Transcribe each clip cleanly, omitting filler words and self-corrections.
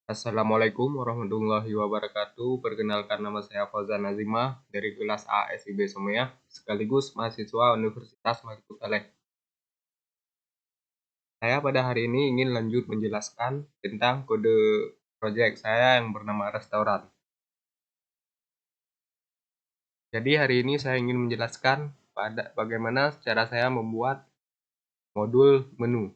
Assalamualaikum warahmatullahi wabarakatuh. Perkenalkan, nama saya Fauzan Nazimah dari kelas A SIB Semuanya, sekaligus mahasiswa Universitas Malikut Saleh. Saya pada hari ini ingin lanjut menjelaskan tentang kode proyek saya yang bernama restoran. Jadi hari ini saya ingin menjelaskan bagaimana cara saya membuat modul menu.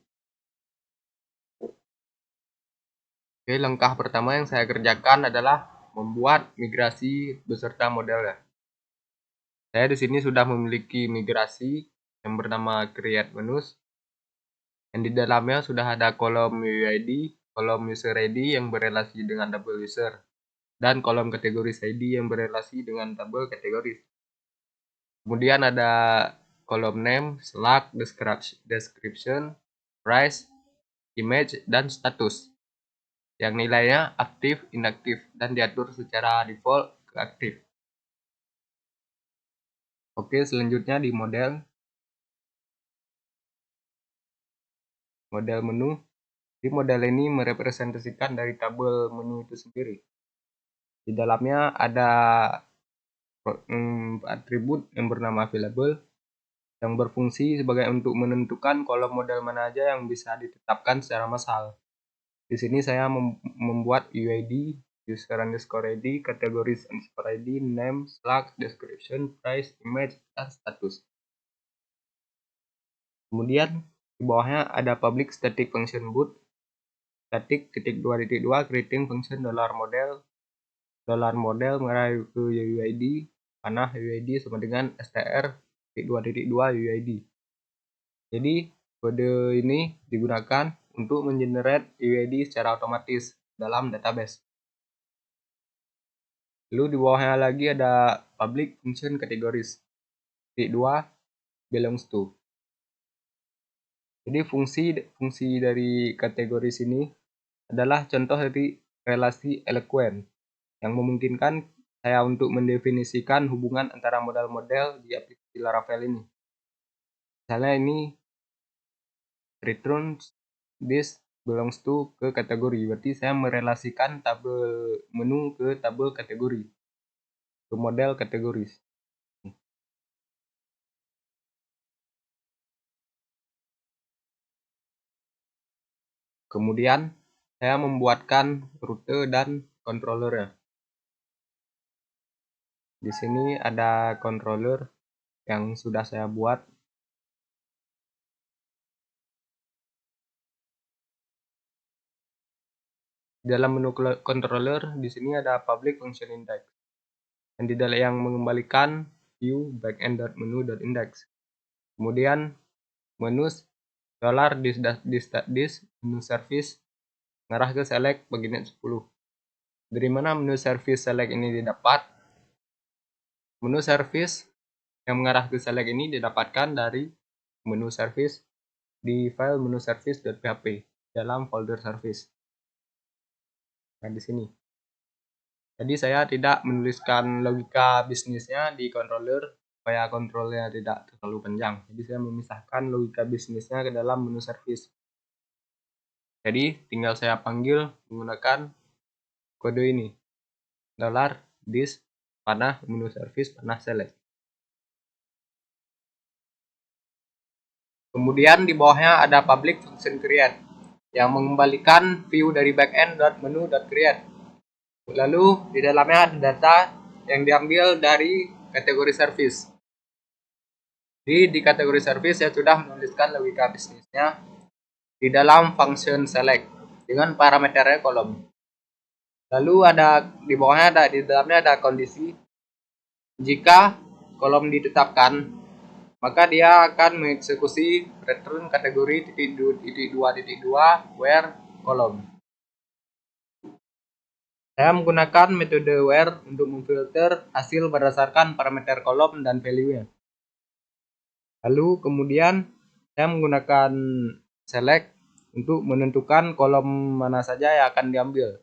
Oke, langkah pertama yang saya kerjakan adalah membuat migrasi beserta modelnya. Saya di sini sudah memiliki migrasi yang bernama create menus, yang di dalamnya sudah ada kolom UID, kolom user ID yang berelasi dengan tabel user, dan kolom kategori ID yang berelasi dengan tabel kategori. Kemudian ada kolom name, slug, description, price, image, dan status, yang nilainya aktif, inaktif, dan diatur secara default ke aktif. Oke, selanjutnya di model menu. Di model ini merepresentasikan dari tabel menu itu sendiri. Di dalamnya ada atribut yang bernama available yang berfungsi sebagai untuk menentukan kolom model mana aja yang bisa ditetapkan secara massal. Di sini saya membuat UID, user underscore ID, categories underscore ID, name, slug, description, price, image, dan status. Kemudian di bawahnya ada public static function boot, static .2.2 creating function $model mengarah ke UID, panah UID sama dengan str .2.2 UID. Jadi kode ini digunakan untuk mengenerate UID secara otomatis dalam database. Lalu di bawahnya lagi ada public function categories .2 belongs to. Jadi fungsi dari kategori sini adalah contoh dari relasi eloquent yang memungkinkan saya untuk mendefinisikan hubungan antara model-model di aplikasi Laravel ini. Misalnya ini return this belongs to ke kategori, berarti saya merelasikan tabel menu ke tabel kategori, ke model kategoris. Kemudian saya membuatkan rute dan controllernya. Di sini ada controller yang sudah saya buat. Dalam menu controller di sini ada public function index yang mengembalikan view backend.menu.index. Kemudian menus $this menu service mengarah ke select bagian 10. Dari mana menu service select ini didapat? Menu service yang mengarah ke select ini didapatkan dari menu service di file menu service.php dalam folder service. Nah, di sini. Jadi saya tidak menuliskan logika bisnisnya di controller supaya kontrolnya tidak terlalu panjang. Jadi saya memisahkan logika bisnisnya ke dalam menu service. Jadi tinggal saya panggil menggunakan kode ini. $this panah menu service panah select. Kemudian di bawahnya ada public function create yang mengembalikan view dari backend.menu.create. Lalu di dalamnya ada data yang diambil dari kategori service. Di kategori service saya sudah menuliskan logika bisnisnya di dalam function select dengan parameternya kolom. Lalu di bawahnya di dalamnya ada kondisi. Jika kolom ditetapkan, maka dia akan mengeksekusi return kategori .2.2 where kolom. Saya menggunakan metode where untuk memfilter hasil berdasarkan parameter kolom dan value-nya. Lalu kemudian saya menggunakan select untuk menentukan kolom mana saja yang akan diambil.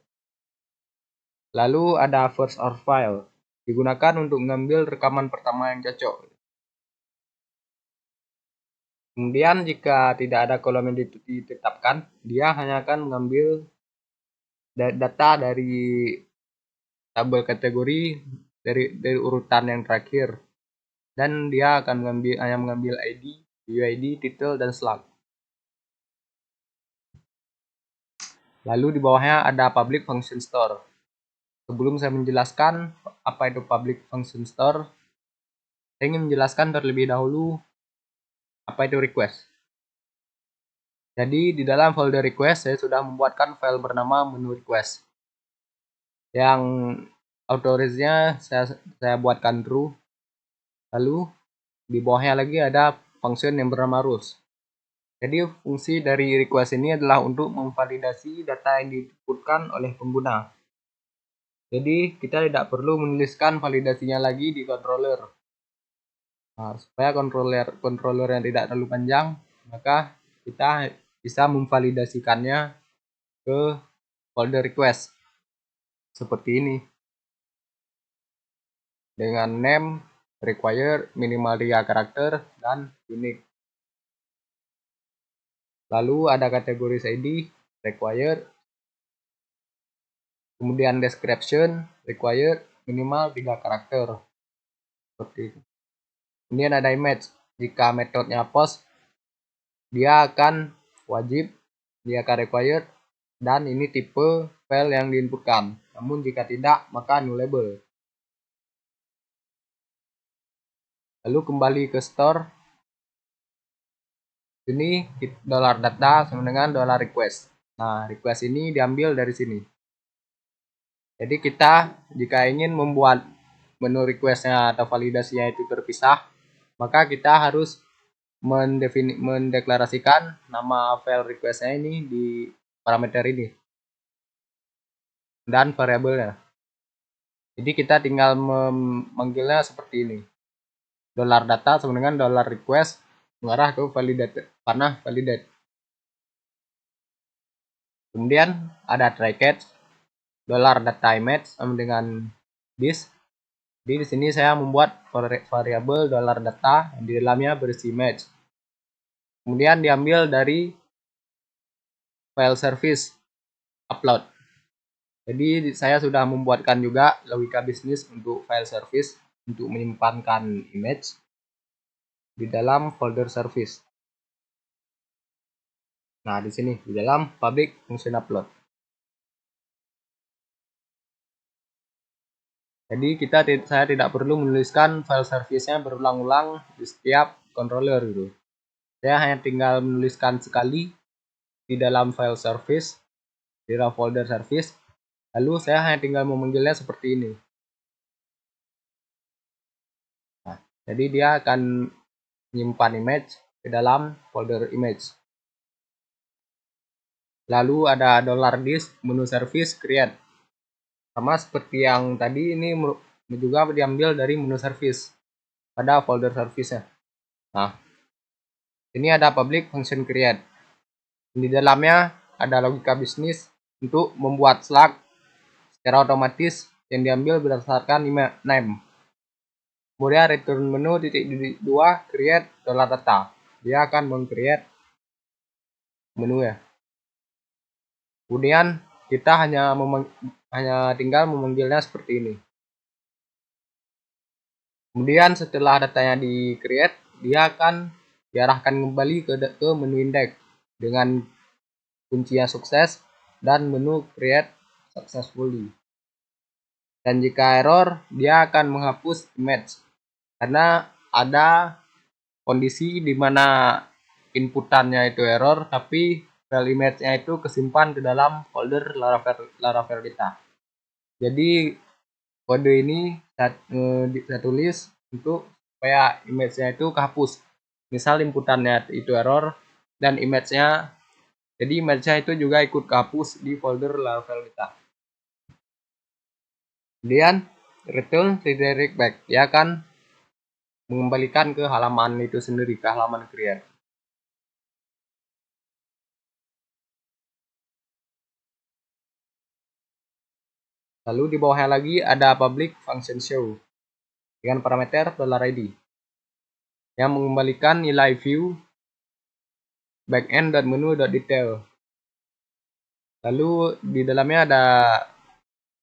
Lalu ada first or file, digunakan untuk mengambil rekaman pertama yang cocok. Kemudian jika tidak ada kolom yang ditetapkan, dia hanya akan mengambil data dari tabel kategori dari urutan yang terakhir, dan dia akan mengambil ID, UID, title, dan slug. Lalu di bawahnya ada public function store. Sebelum saya menjelaskan apa itu public function store, saya ingin menjelaskan terlebih dahulu apa itu request. Jadi di dalam folder request saya sudah membuatkan file bernama menu request. Yang authorize-nya saya buatkan true. Lalu di bawahnya lagi ada function yang bernama rules. Jadi fungsi dari request ini adalah untuk memvalidasi data yang diinputkan oleh pengguna. Jadi kita tidak perlu menuliskan validasinya lagi di controller. Nah, supaya controller yang tidak terlalu panjang, maka kita bisa memvalidasikannya ke folder request seperti ini, dengan name, require, minimal 3 karakter, dan unique. Lalu ada kategori ID, require, kemudian description, require, minimal 3 karakter, seperti itu. Kemudian ada image. Jika metodenya post, dia akan wajib, dia akan required, dan ini tipe file yang diinputkan. Namun jika tidak, maka nullable. Lalu kembali ke store. Ini $data sama dengan $request. Nah, request ini diambil dari sini. Jadi kita jika ingin membuat menu requestnya atau validasinya itu terpisah, maka kita harus mendeklarasikan nama file requestnya ini di parameter ini dan variabelnya. Jadi kita tinggal memanggilnya seperti ini. $data sama dengan $request mengarah ke validate, panah validate. Kemudian ada try catch, $data image sama dengan this. Jadi di sini saya membuat variabel $data yang di dalamnya berisi image. Kemudian diambil dari file service upload. Jadi saya sudah membuatkan juga logika bisnis untuk file service untuk menyimpankan image di dalam folder service. Nah, di sini di dalam public function upload. Jadi saya tidak perlu menuliskan file service-nya berulang-ulang di setiap controller gitu. Saya hanya tinggal menuliskan sekali di dalam file service, di dalam folder service, lalu saya hanya tinggal memanggilnya seperti ini. Nah, jadi dia akan menyimpan image ke dalam folder image. Lalu ada $disk menu service create. Sama seperti yang tadi, ini juga diambil dari menu service pada folder service-nya. Nah, ini ada public function create. Di dalamnya ada logika bisnis untuk membuat slug secara otomatis yang diambil berdasarkan name. Kemudian return menu titik 2 create $data. Dia akan meng-create menu ya. Kemudian kita hanya tinggal memanggilnya seperti ini. Kemudian setelah datanya di-create, dia akan diarahkan kembali ke menu index dengan kuncinya sukses dan menu create successfully. Dan jika error, dia akan menghapus image karena ada kondisi di mana inputannya itu error, tapi file image-nya itu kesimpan ke dalam folder Laravel kita. Jadi kode ini saya tulis untuk supaya image-nya itu kehapus. Misal inputannya itu error dan image-nya, jadi image-nya itu juga ikut kehapus di folder Laravel kita. Kemudian return redirect back, dia akan mengembalikan ke halaman itu sendiri, ke halaman create. Lalu di bawahnya lagi ada public function show dengan parameter $id yang mengembalikan nilai view backend.menu.detail. Lalu di dalamnya ada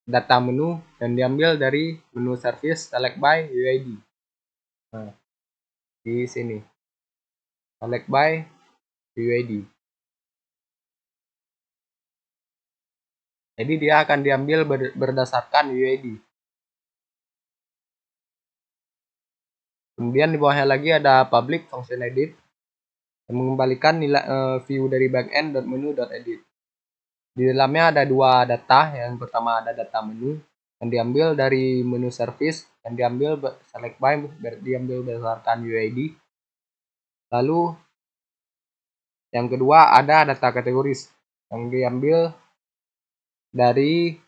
data menu dan diambil dari menu service select by UID. Nah, di sini select by UID. Jadi dia akan diambil berdasarkan UID. Kemudian di bawahnya lagi ada public function edit yang mengembalikan nilai view dari backend .menu.edit. Di dalamnya ada dua data. Yang pertama ada data menu yang diambil dari menu service, yang diambil select by, diambil berdasarkan UID. Lalu yang kedua ada data kategoris yang diambil dari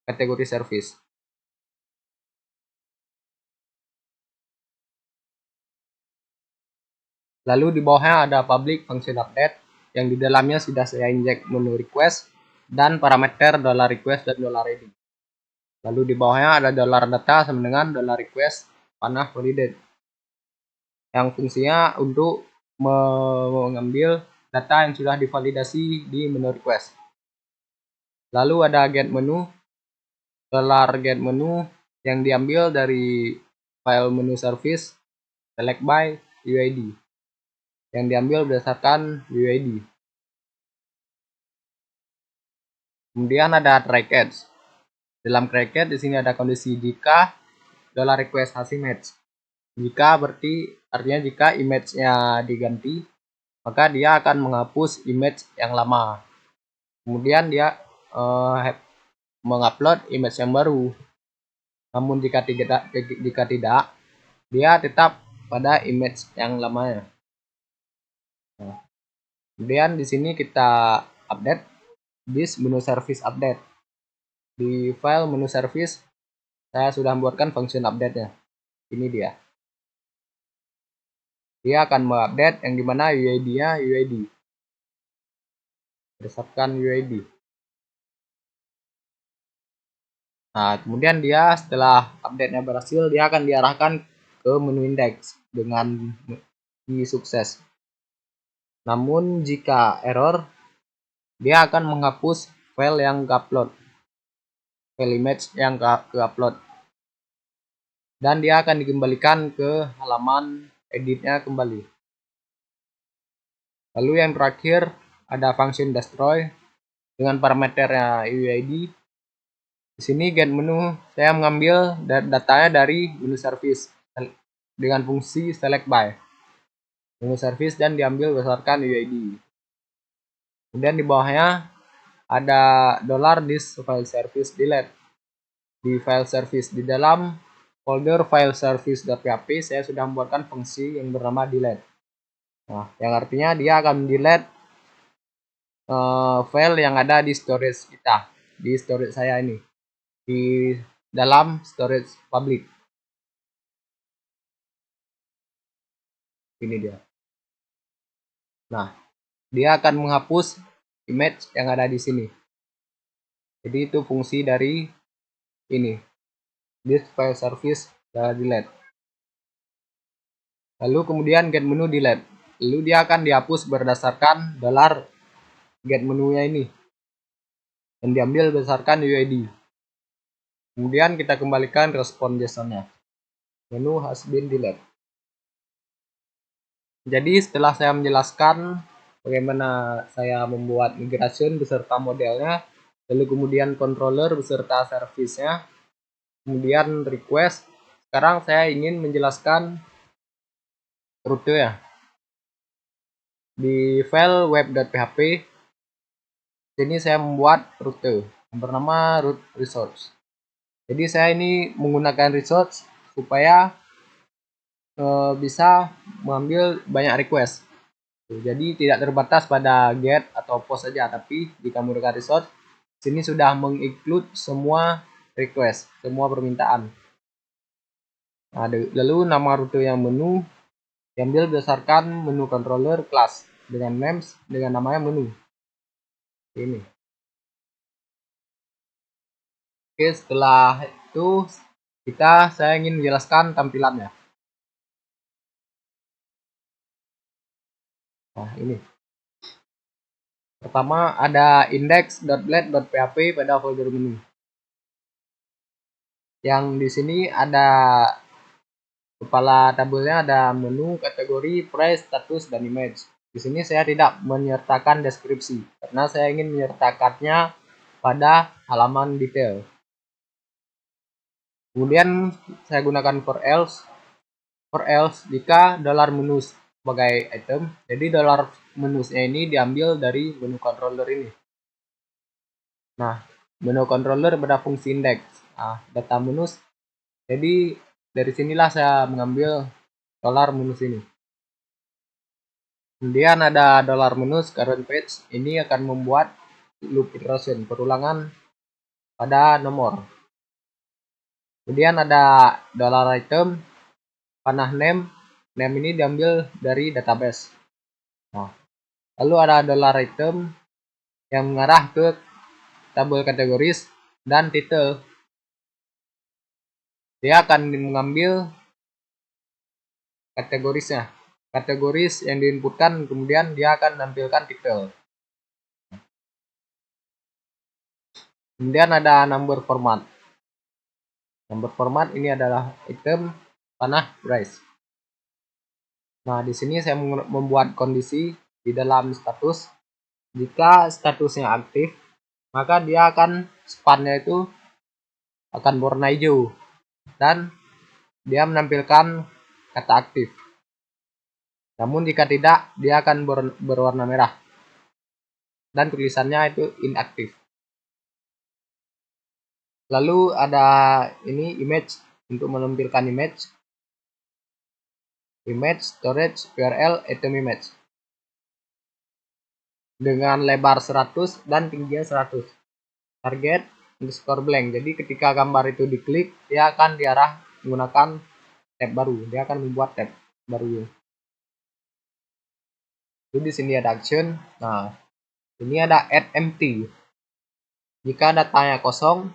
kategori service. Lalu di bawahnya ada public function update yang di dalamnya sudah saya injek menu request dan parameter $request dan $ready. Lalu di bawahnya ada $data sama dengan $request panah validate yang fungsinya untuk mengambil data yang sudah divalidasi di menu request. Lalu ada get menu, $get menu yang diambil dari file menu service select by UID yang diambil berdasarkan UID. Kemudian ada try catch. Dalam try catch di sini ada kondisi jika $request hasil match. Jika berarti artinya jika image-nya diganti, maka dia akan menghapus image yang lama. Kemudian dia mengupload image yang baru. Namun jika tidak, dia tetap pada image yang lamanya. Nah, kemudian di sini kita update this menu service update. Di file menu service saya sudah membuatkan function update-nya. Ini dia. Dia akan mengupdate yang dimana UID-nya UID. Berdasarkan UID. Nah, kemudian dia setelah update-nya berhasil, dia akan diarahkan ke menu index dengan sukses. Namun jika error, dia akan menghapus file yang ke-upload, file image yang ke-upload. Dan dia akan dikembalikan ke halaman editnya kembali. Lalu yang terakhir ada function destroy dengan parameternya UID. Di sini get menu saya mengambil datanya dari menu service dengan fungsi select by menu service dan diambil berdasarkan UID. Kemudian di bawahnya ada $this file service delete. Di file service di dalam folder file service.php saya sudah membuatkan fungsi yang bernama delete. Nah, yang artinya dia akan delete file yang ada di storage kita, di storage saya ini, di dalam storage public. Ini dia. Nah, dia akan menghapus image yang ada di sini. Jadi itu fungsi dari ini, this file service delete. Lalu kemudian get menu delete. Lalu dia akan dihapus berdasarkan $get menunya ini yang diambil berdasarkan UID. Kemudian kita kembalikan respon JSON-nya. Menu has been delete. Jadi setelah saya menjelaskan bagaimana saya membuat migration beserta modelnya, lalu kemudian controller beserta service-nya, kemudian request, sekarang saya ingin menjelaskan rute ya. Di file web.php ini saya membuat rute yang bernama root resource. Jadi saya ini menggunakan resource supaya bisa mengambil banyak request. Jadi tidak terbatas pada get atau post saja, tapi jika menggunakan resource, sini sudah menginclude semua request, semua permintaan. Nah, lalu nama rute yang menu diambil berdasarkan menu controller class dengan names dengan namanya menu. Ini. Oke, setelah itu saya ingin menjelaskan tampilannya. Nah, ini. Pertama ada index.blade.php pada folder menu. Yang di sini ada kepala tabelnya, ada menu, kategori, price, status, dan image. Di sini saya tidak menyertakan deskripsi karena saya ingin menyertakannya pada halaman detail. Kemudian saya gunakan for else jika $menus sebagai item. Jadi $menusnya ini diambil dari menu controller ini. Nah, menu controller pada fungsi index. Nah, data menus. Jadi dari sinilah saya mengambil $menus ini. Kemudian ada $menus current page. Ini akan membuat loop iteration, perulangan pada nomor. Kemudian ada $item panah name. Name ini diambil dari database. Nah, lalu ada $item yang mengarah ke tabel kategoris dan title. Dia akan mengambil kategorisnya. Kategoris yang diinputkan, kemudian dia akan menampilkan title. Kemudian ada number format. Number format ini adalah item panah price. Nah, di sini saya membuat kondisi di dalam status. Jika statusnya aktif, maka dia akan spannya itu akan berwarna hijau dan dia menampilkan kata aktif. Namun jika tidak, dia akan berwarna merah dan tulisannya itu inaktif. Lalu ada ini image untuk menampilkan image storage URL item image dengan lebar 100 dan tingginya 100. Target underscore blank. Jadi ketika gambar itu diklik, dia akan diarah menggunakan tab baru. Dia akan membuat tab baru. Jadi di sini ada action. Nah, ini ada add empty. Jika datanya kosong,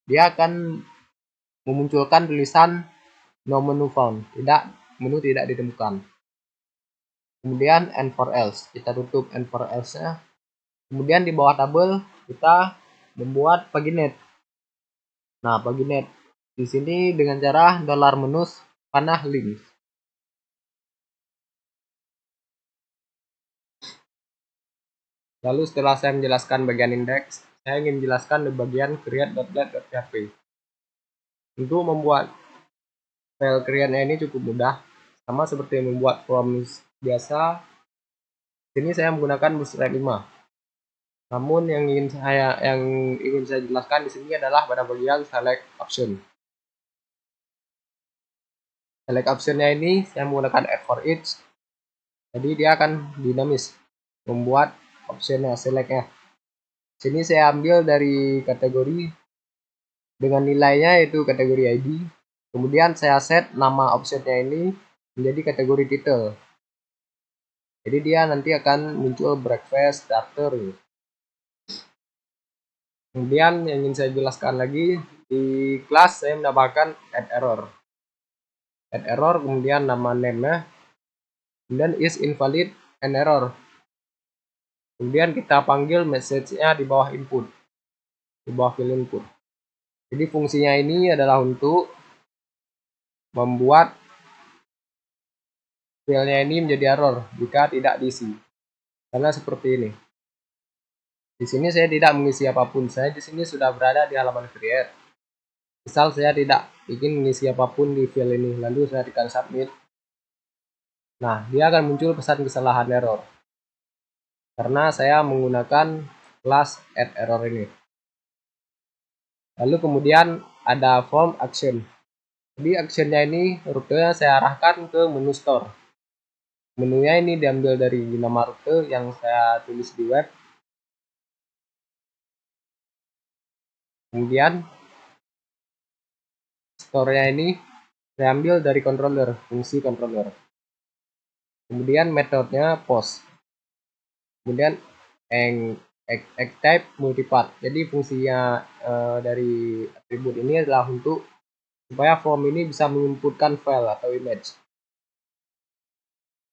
dia akan memunculkan tulisan no menu found. Menu tidak ditemukan. Kemudian and for else. Kita tutup and for else-nya. Kemudian di bawah tabel kita membuat paginet. Nah, paginet di sini dengan cara $menus panah link. Lalu setelah saya menjelaskan bagian index, saya ingin menjelaskan di bagian create.blade.php. Untuk membuat file create-nya ini cukup mudah, sama seperti membuat forms biasa. Sini saya menggunakan Bootstrap 5. Namun yang ingin saya jelaskan di sini adalah pada bagian select option. Select optionnya ini saya menggunakan add for each. Jadi dia akan dinamis membuat optionnya, selectnya. Sini saya ambil dari kategori dengan nilainya yaitu kategori ID. Kemudian saya set nama optionnya ini menjadi kategori title. Jadi dia nanti akan muncul breakfast starter. Kemudian yang ingin saya jelaskan lagi, di kelas saya mendapatkan add error. Add error, kemudian nama name-nya, kemudian is invalid and error. Kemudian kita panggil message-nya di bawah input, di bawah field input. Jadi fungsinya ini adalah untuk membuat filenya ini menjadi error jika tidak diisi. Karena seperti ini. Di sini saya tidak mengisi apapun. Saya di sini sudah berada di halaman create. Misal saya tidak ingin mengisi apapun di file ini, lalu saya tekan submit. Nah, dia akan muncul pesan kesalahan error. Karena saya menggunakan kelas add error ini. Lalu kemudian ada form action. Jadi actionnya ini rutenya saya arahkan ke menu store. Menunya ini diambil dari nama rute yang saya tulis di web. Kemudian store-nya ini saya ambil dari controller, fungsi controller. Kemudian metodenya post. Kemudian type multipart. Jadi fungsinya dari atribut ini adalah untuk supaya form ini bisa menginputkan file atau image.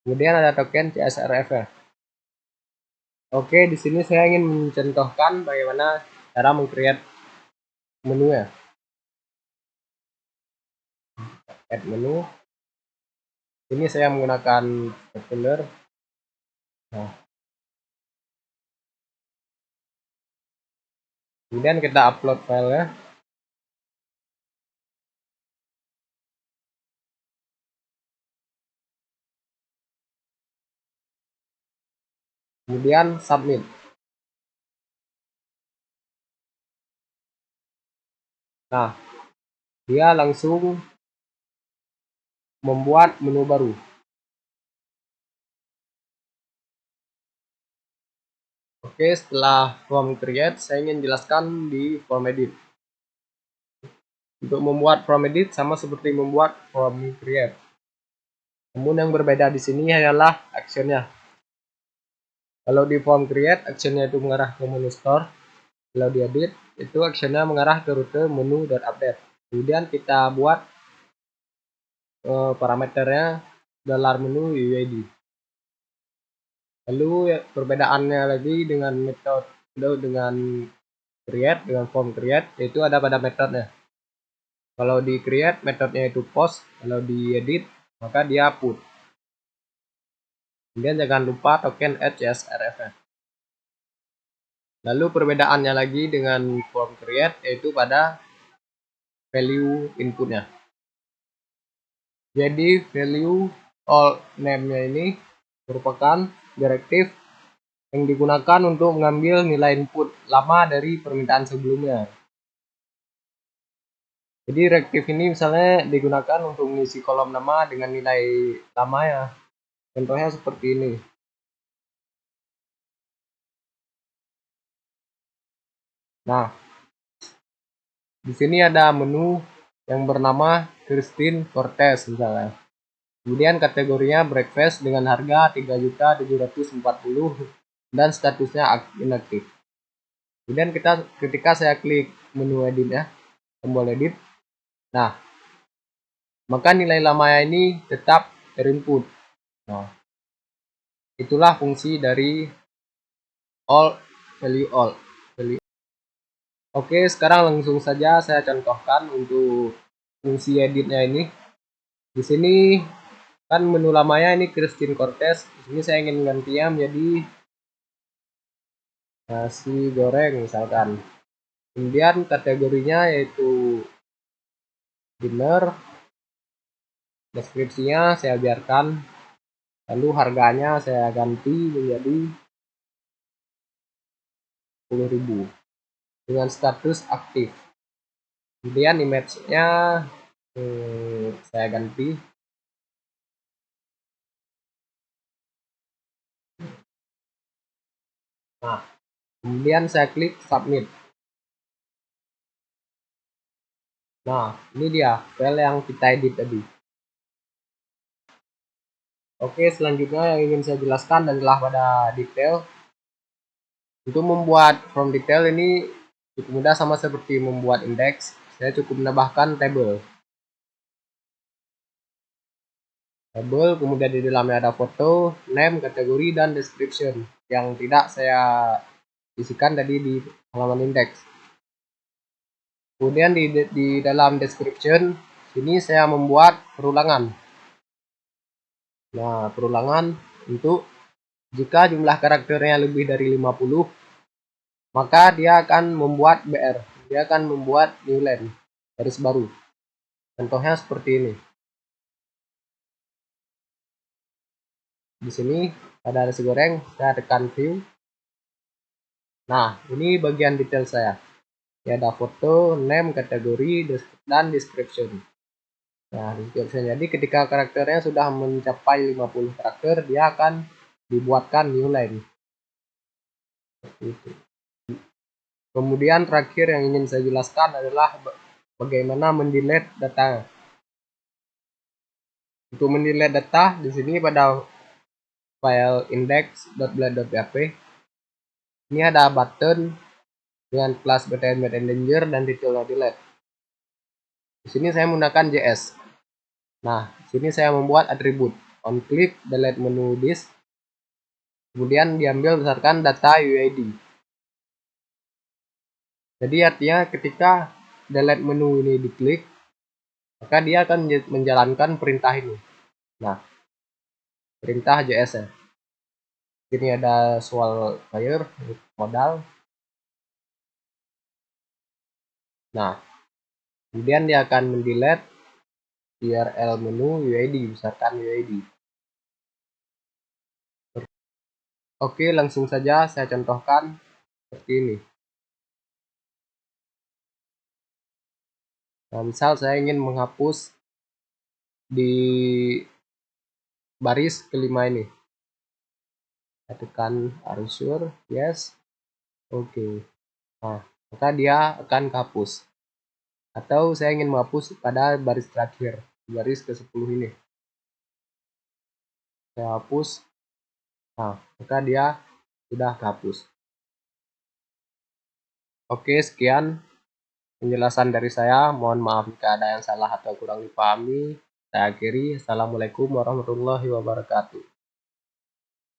Kemudian ada token CSRF. Oke, di sini saya ingin mencontohkan bagaimana cara meng-create menu ya. Add menu. Ini saya menggunakan folder. Nah, kemudian kita upload filenya. Kemudian submit. Nah, dia langsung membuat menu baru. Oke, setelah form create, saya ingin jelaskan di form edit. Untuk membuat form edit sama seperti membuat form create. Namun yang berbeda di sini adalah actionnya. Kalau di form create, actionnya itu mengarah ke menu store. Kalau di edit, itu actionnya mengarah ke rute menu.update. Kemudian kita buat parameternya $menu UID. Lalu perbedaannya lagi dengan metode dengan create, dengan form create, yaitu ada pada metodenya. Kalau di create, metodenya itu post. Kalau di edit, maka dia put. Kemudian jangan lupa token @csrf. Lalu perbedaannya lagi dengan form create, yaitu pada value inputnya. Jadi value all name-nya ini merupakan direktif yang digunakan untuk mengambil nilai input lama dari permintaan sebelumnya. Jadi direktif ini misalnya digunakan untuk mengisi kolom nama dengan nilai lama ya. Contohnya seperti ini. Nah, di sini ada menu yang bernama Christine Cortez misalnya. Kemudian kategorinya breakfast dengan harga 3.740 dan statusnya inaktif. Kemudian ketika saya klik menu edit ya, tombol edit. Nah, maka nilai lamanya ini tetap terinput. Nah, itulah fungsi dari all value all. Oke, sekarang langsung saja saya contohkan untuk fungsi editnya ini. Di sini kan menu lamanya ini Christine Cortez. Di sini saya ingin gantinya menjadi nasi goreng misalkan. Kemudian kategorinya yaitu dinner. Deskripsinya saya biarkan. Lalu harganya saya ganti menjadi 10.000 dengan status aktif. Kemudian image-nya saya ganti. Nah, kemudian saya klik submit. Nah, ini dia file yang kita edit tadi. Oke, selanjutnya yang ingin saya jelaskan adalah pada detail. Untuk membuat form detail ini cukup mudah, sama seperti membuat indeks. Saya cukup menambahkan tabel. Kemudian di dalamnya ada foto, name, kategori, dan description yang tidak saya isikan tadi di halaman indeks. Kemudian di dalam description sini saya membuat perulangan. Nah, perulangan untuk jika jumlah karakternya lebih dari 50, maka dia akan membuat BR. Dia akan membuat new line, garis baru. Contohnya seperti ini. Di sini ada nasi goreng, saya tekan view. Nah, ini bagian detail saya. Ya, ada foto, name, kategori, dan description. Nah, description. Jadi ketika karakternya sudah mencapai 50 karakter, dia akan dibuatkan new line. Seperti itu. Kemudian terakhir yang ingin saya jelaskan adalah bagaimana mendelete data. Untuk mendelete data di sini pada file index.blade.php ini ada button dengan kelas btn danger dan detailnya delete. Di sini saya menggunakan JS. Nah, di sini saya membuat atribut on click delete menu disk. Kemudian diambil berdasarkan data UID. Jadi artinya ketika delete menu ini diklik, maka dia akan menjalankan perintah ini. Nah, perintah JS ya. Ini ada soal fire modal. Nah, kemudian dia akan mendelete URL menu UID berdasarkan UID. Oke, langsung saja saya contohkan seperti ini. Nah, misal saya ingin menghapus di baris kelima ini. Saya tekan are you sure? Yes. Oke. Nah, maka dia akan hapus. Atau saya ingin menghapus pada baris terakhir, baris ke-10 ini. Saya hapus. Nah, maka dia sudah hapus. Oke, sekian penjelasan dari saya. Mohon maaf jika ada yang salah atau kurang dipahami. Saya akhiri. Assalamualaikum warahmatullahi wabarakatuh.